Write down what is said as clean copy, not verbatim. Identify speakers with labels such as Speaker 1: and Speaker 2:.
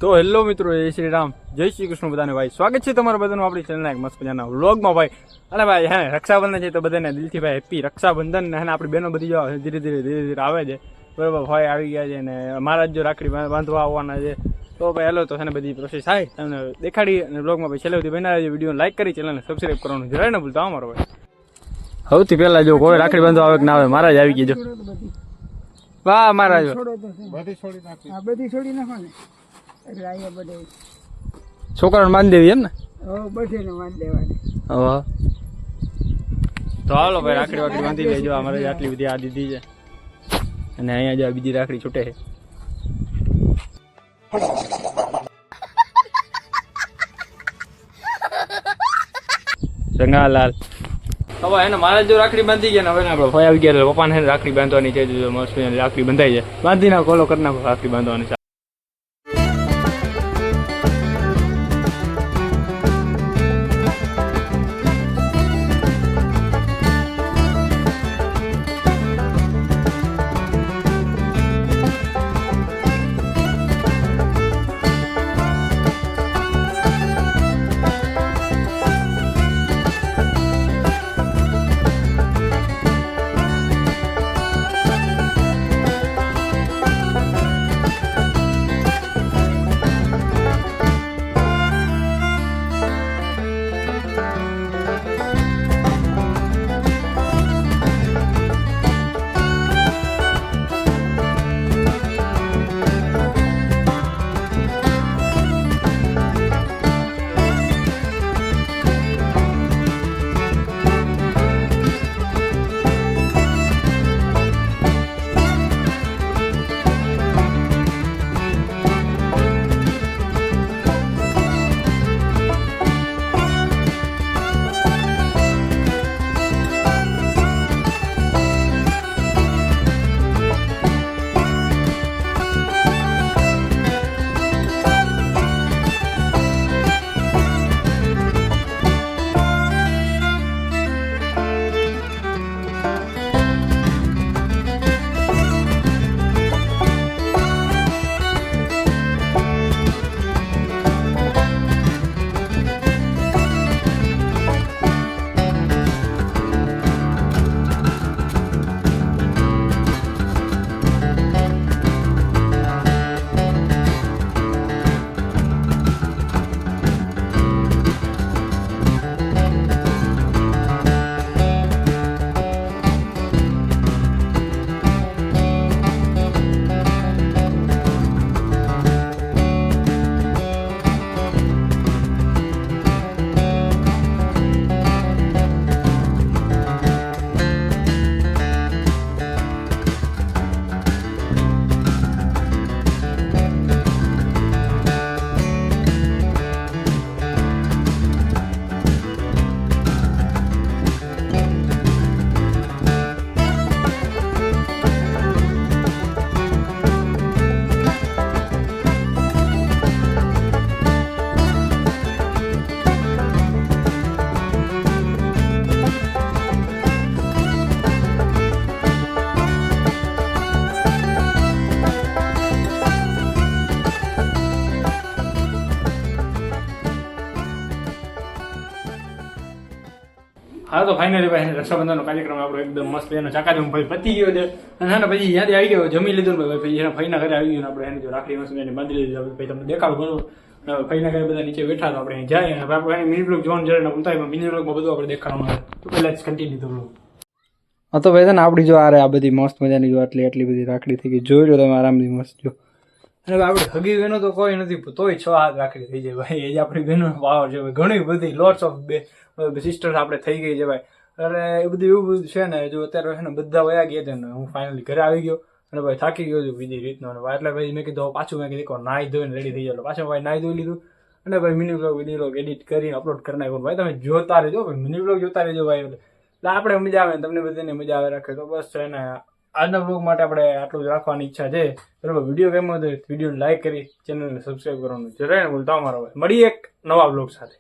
Speaker 1: તો હેલો મિત્રો, જય શ્રી રામ, જય શ્રી કૃષ્ણ બધાને ભાઈ. સ્વાગત છે તમારા બધાનું આપણી ચેનલના એક મસ્ત મજાના વ્લોગમાં ભાઈ. અને ભાઈ હે રક્ષાબંધન છે તો બધાને દિલથી ભાઈ હેપી રક્ષાબંધન. અને આપણી બહેનો બધી જો ધીરે ધીરે આવે છે બરાબર. ભાઈ આવી ગયા છે ને અમારા જ જો રાખડી બાંધવા આવવાના છે. તો ભાઈ હેલો તો છે ને બધી પ્રોસેસ થાય તમને દેખાડી. અને વ્લોગમાં ભાઈ છેલ્લે સુધી બના વિડીયો લાઈક કરી ચેનલને સબસ્ક્રાઈબ કરવાનું જરાય ન ભૂલતા અમારો ભાઈ. સૌથી પહેલા જો કોઈ રાખડી બાંધવા આવે કે ના આવે, મારા જ આવી ગયો. વાહ મારા જો
Speaker 2: બધી છોડી નાખો ને એટલે અહીંયા બધે
Speaker 1: છોકરાને બાંધી દેવી એમ ને.
Speaker 2: બધે ને વાંધ દેવાની.
Speaker 1: હા તો હાલો ભાઈ રાખડી વાકડી બાંધી લેજો. અમારે આટલી બધી આ દીધી છે અને અહીંયા જો બીજી રાખડી છૂટે છે. રંગાલાલ હવે એને મારા જો રાખડી બાંધી ગયા ને હવે આપણે ભાઈ આવી ગયા પપ્પાને રાખડી બાંધવાની છે. મસ્ત રાખડી બંધાઈ છે, બાંધી નાખો કોલો કરી નાખો રાખડી બાંધવાની. હા તો ફાઇનલી ભાઈ રક્ષાબંધનનો કાર્યક્રમ આપણો એકદમ મસ્ત એનો ચાકાચૂમ ભાઈ પતી ગયો છે. અને હા ને પછી યાદ આવી ગયો, જમી લીધું ને ભાઈ. પછી એના ફઈના ઘરે આવી ગયું ને આપણે એને જો રાખડી મસ્ત એને બાંધી લીધી. ભાઈ તમને દેખાડું ઘણું ફઈના ઘરે બધા નીચે બેઠા તો આપણે જાય અને આપણે મિની બ્લોગ જોવાનું જરા ભૂલતા હોય. મિની બ્લોગમાં બધું આપણે દેખાડવાનું હોય તો પહેલા જ કન્ટિન્યુ તો બ્લોગ. હા તો ભાઈ છે ને આપણી જો આ બધી મસ્ત મજાની જો આટલી બધી રાખડી થઈ ગઈ. જોઈ લો તમે આરામથી મસ્ત જો. અને આપણે હગી બહેનો તો કોઈ નથી, તોય 6 હાથ રાખડી થઈ જાય ભાઈ. એ જ આપણી બહેનો પાવર છે. ઘણી બધી લોટ્સ ઓફ સિસ્ટર્સ આપણે થઈ ગઈ છે ભાઈ. અરે એ બધું એવું બધું છે ને જો અત્યારે છે ને બધા વયા ગયા છે ને હું ફાઇનલી ઘરે આવી ગયો અને ભાઈ થાકી ગયો છું બીજી રીતનો. અને એટલે ભાઈ મેં કીધું પાછું મેં કીધું નાહી ધોઈને રેડી થઈ ગયો. પાછું ભાઈ નાહી ધોઈ લીધું અને ભાઈ mini blog video blog edit કરીને અપલોડ કરી નાખ્યો. ભાઈ તમે જોતા રહેજો ભાઈ, મિની બ્લોગ જોતા રહેજો ભાઈ. એટલે આપણે મજા આવે તમને બધાને મજા આવે રાખે. તો બસ છે ને આજના બ્લોગ માટે આપણે આટલું જ રાખવાની ઈચ્છા છે. બરાબર, વિડીયો ગમ્યો તો વિડીયોને લાઈક કરી ચેનલને સબસ્ક્રાઈબ કરવાનું જરાય ન ભૂલતા. અમારો મળીએ એક નવા બ્લોગ સાથે.